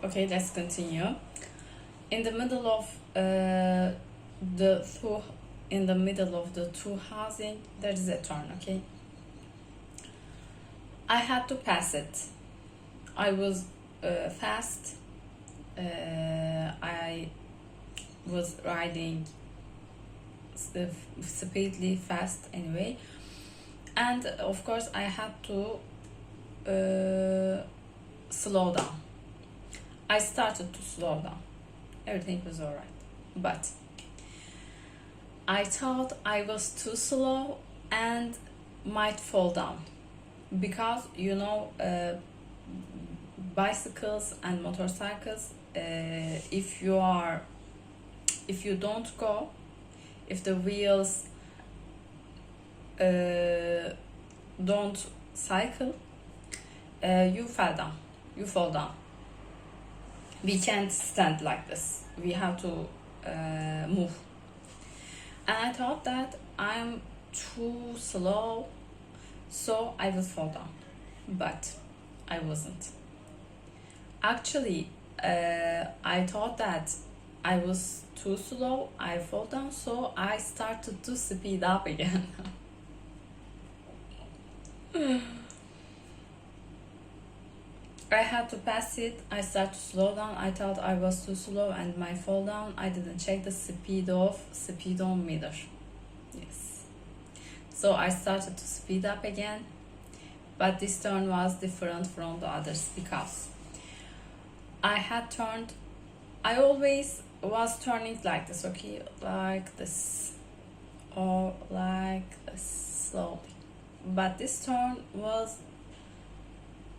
Okay, let's continue. In the middle of the two housing, there is a turn. Okay, I had to pass it. I was fast. I was riding speedily fast anyway, and of course I had to slow down. I started to slow down. Everything was alright, but I thought I was too slow and might fall down because bicycles and motorcycles, if you don't go, if the wheels don't cycle, you fall down. We can't stand like this. We have to move. And I thought that I'm too slow, so I will fall down, but I wasn't. Actually, I thought that I was too slow, I fall down, so I started to speed up again. I had to pass it. I started to slow down. I thought I was too slow and might fall down. I didn't check the speedometer. Yes. So I started to speed up again, but this turn was different from the others because I had turned. I always was turning like this, okay, like this, or like this slowly. But this turn was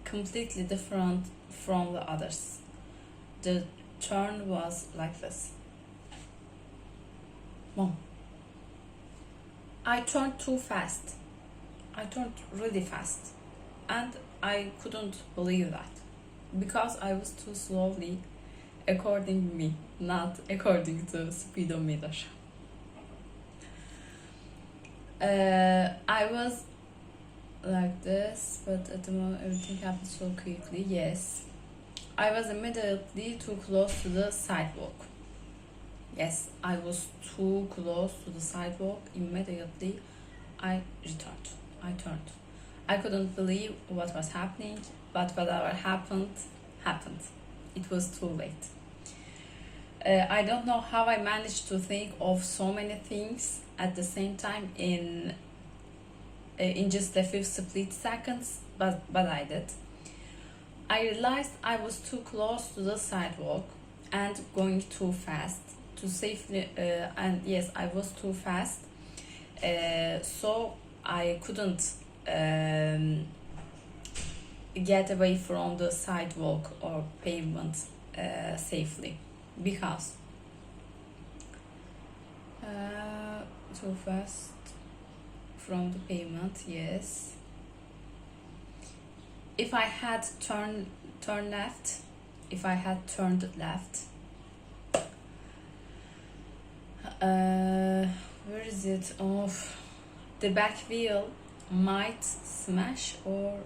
completely different from the others. The turn was like this. Mom. I turned too fast. I turned really fast. And I couldn't believe that. Because I was too slowly, according to me, not according to speedometer. I was like this, but at the moment everything happened so quickly. Yes, I was immediately too close to the sidewalk. Yes, I was too close to the sidewalk. Immediately I turned. I couldn't believe what was happening, but whatever happened. It was too late. I don't know how I managed to think of so many things at the same time in just a few split seconds, but I did. I realized I was too close to the sidewalk and going too fast to safely, and yes, I was too fast, so I couldn't get away from the sidewalk or pavement safely because too fast from the pavement. Yes, if I had turned left, where is it? Oh, the back wheel might smash or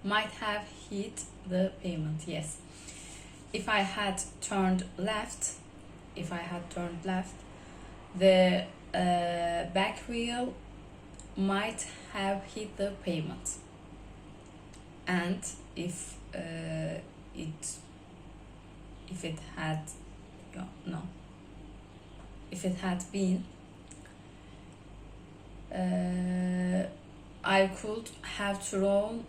might have hit the pavement. Yes, if I had turned left, the back wheel might have hit the pavement, and if it had been, I could have thrown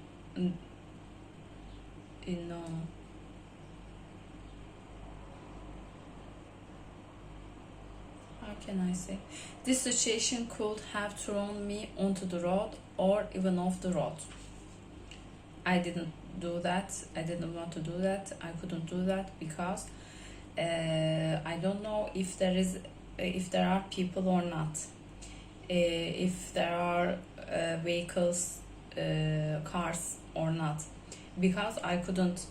how can I say? This situation could have thrown me onto the road or even off the road. I didn't do that. I didn't want to do that. I couldn't do that because I don't know if there are people or not. If there are vehicles, cars or not. Because I couldn't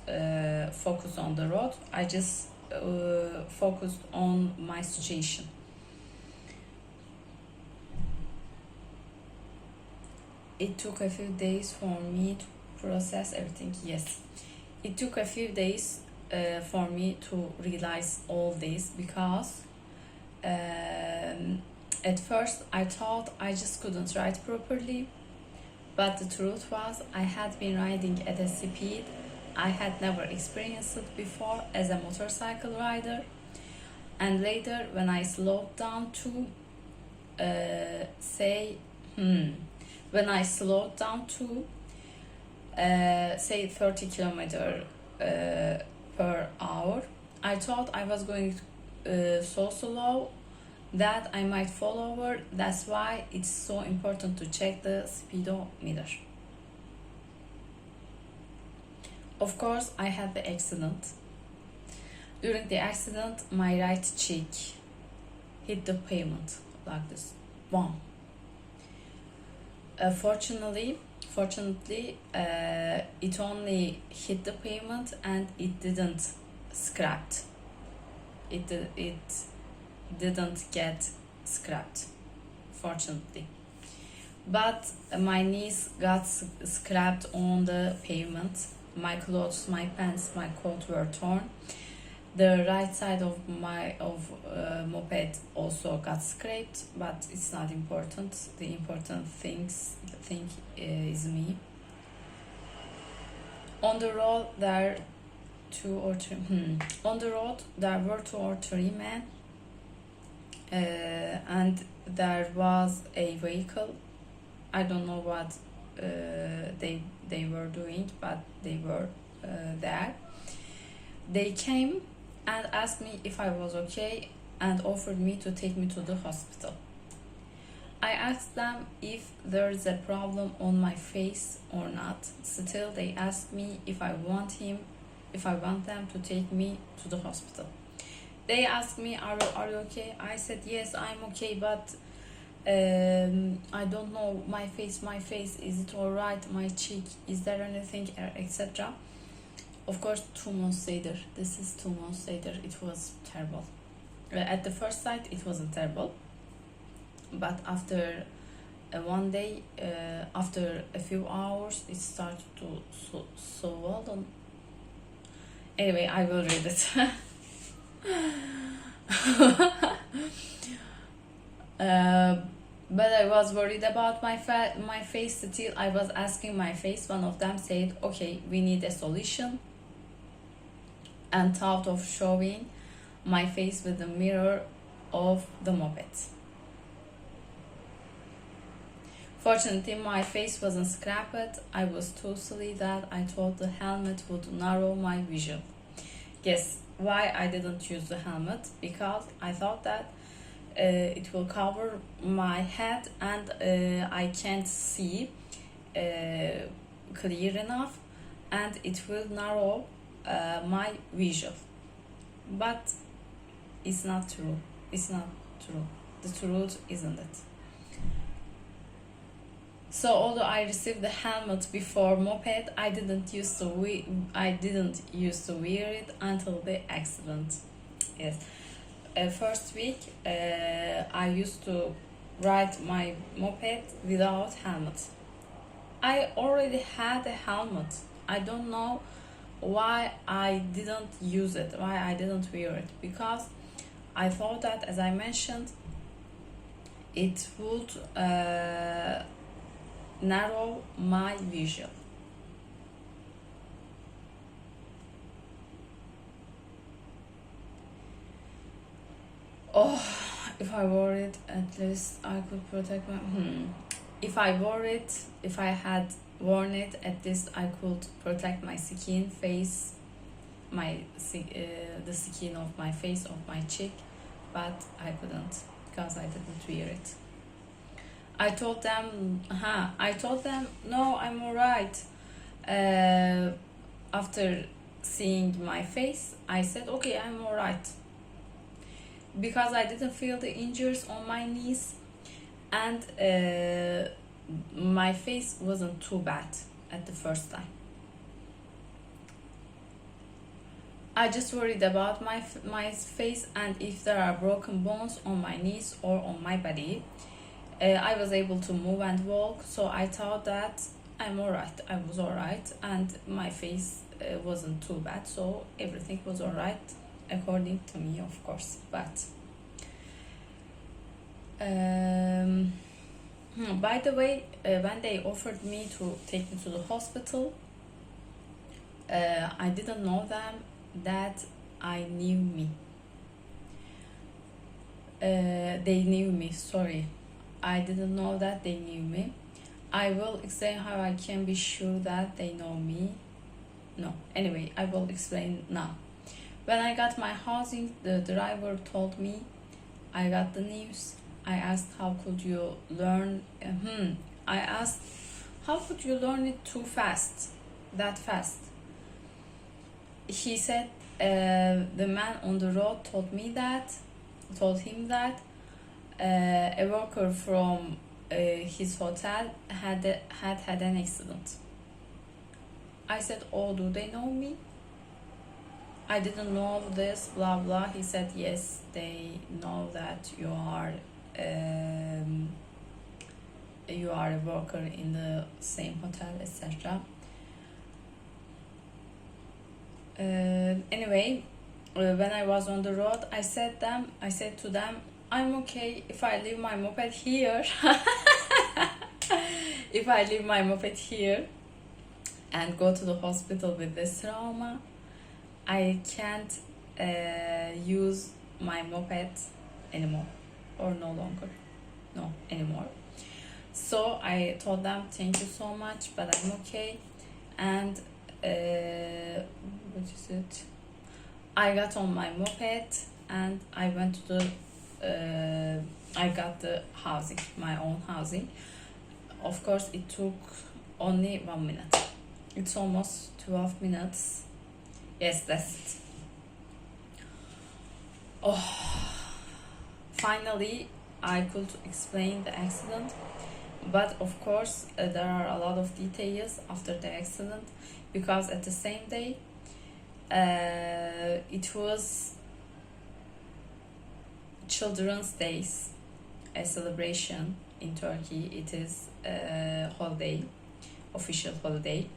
focus on the road. I just focused on my situation. It took a few days for me to process everything. Yes, It took a few days for me to realize all this because at first I thought I just couldn't ride properly, but the truth was I had been riding at a speed I had never experienced it before as a motorcycle rider. And later, when I slowed down to when I slowed down to say 30 kilometer per hour, I thought I was going so slow that I might fall over. That's why it's so important to check the speedometer. Of course, I had the accident. During the accident, my right cheek hit the pavement like this. Boom. Fortunately, it only hit the pavement and it didn't scrapped. It didn't get scrapped, fortunately. But my knees got scrapped on the pavement. My clothes, my pants, my coat were torn. The right side of my moped also got scraped, but it's not important. The important thing is me. On the road there were 2 or 3 men, and there was a vehicle. I don't know what they were doing, but they were there. They came and asked me if I was okay and offered me to take me to the hospital. I asked them if there is a problem on my face or not. Still, they asked me if I want them to take me to the hospital. They asked me, are you okay? I said, yes, I'm okay, but I don't know, my face, is it alright? My cheek, is there anything, etc. Of course, 2 months later, this is 2 months later, it was terrible. At the first sight, it wasn't terrible, but after one day, after a few hours, it started to swollen. Anyway, I will read it. But I was worried about my face still. I was asking my face. One of them said, okay, we need a solution, and thought of showing my face with the mirror of the moped. Fortunately, my face wasn't scrapped. I was too silly that I thought the helmet would narrow my vision. Yes, why I didn't use the helmet? Because I thought that it will cover my head and I can't see clear enough, and it will narrow my vision. But it's not true. It's not true. The truth isn't it? So although I received the helmet before moped, I didn't used to wear it until the accident. Yes. First week, I used to ride my moped without helmet. I already had a helmet. I don't know why I didn't use it, why I didn't wear it, because I thought that, as I mentioned, it would narrow my vision. Oh, if I wore it, at least I could protect my. If I had worn it, at least I could protect my skin, face, the skin of my face, of my cheek, but I couldn't because I didn't wear it. I told them, no, I'm alright. After seeing my face, I said, okay, I'm alright. Because I didn't feel the injuries on my knees, and my face wasn't too bad at the first time. I just worried about my face, and if there are broken bones on my knees or on my body. I was able to move and walk, so I thought that I'm alright. I was alright, and my face wasn't too bad, so everything was alright according to me, of course. But by the way, when they offered me to take me to the hospital, I didn't know them that I knew me. They knew me. Sorry, I didn't know that they knew me. I will explain how I can be sure that they know me. No, anyway, I will explain now. When I got my housing, the driver told me I got the news. I asked how could you learn? I asked how could you learn it too fast, that fast? He said the man on the road told him that a worker from his hotel had an accident. I said, oh, do they know me? I didn't know this, blah blah. He said, yes, they know that you are a worker in the same hotel, etc. Anyway, when I was on the road, I said to them, I'm okay if I leave my moped here. If I leave my moped here and go to the hospital with this trauma, I can't use my moped anymore, or anymore. So I told them, thank you so much, but I'm okay. And what is it? I got on my moped and I went to the I got the housing, my own housing. Of course, it took only 1 minute. It's almost 12 minutes. Yes, that's it. Oh, finally, I could explain the accident. But of course, there are a lot of details after the accident, because at the same day, it was Children's Days, a celebration in Turkey. It is a holiday, official holiday.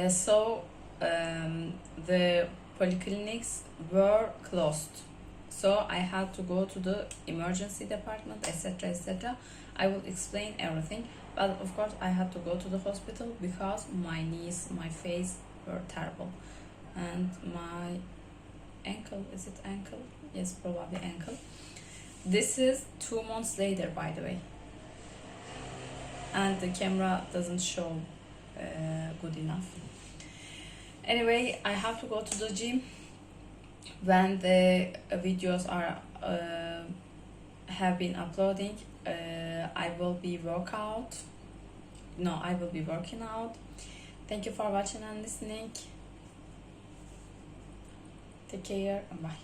So the polyclinics were closed. So I had to go to the emergency department, etc., etc. I will explain everything, but of course I had to go to the hospital because my knees, my face were terrible, and my ankle, is it ankle? Yes, probably ankle. This is 2 months later, by the way, and the camera doesn't show good enough. Anyway, I have to go to the gym. When the videos are have been uploading, I will be working out. Thank you for watching and listening. Take care and bye.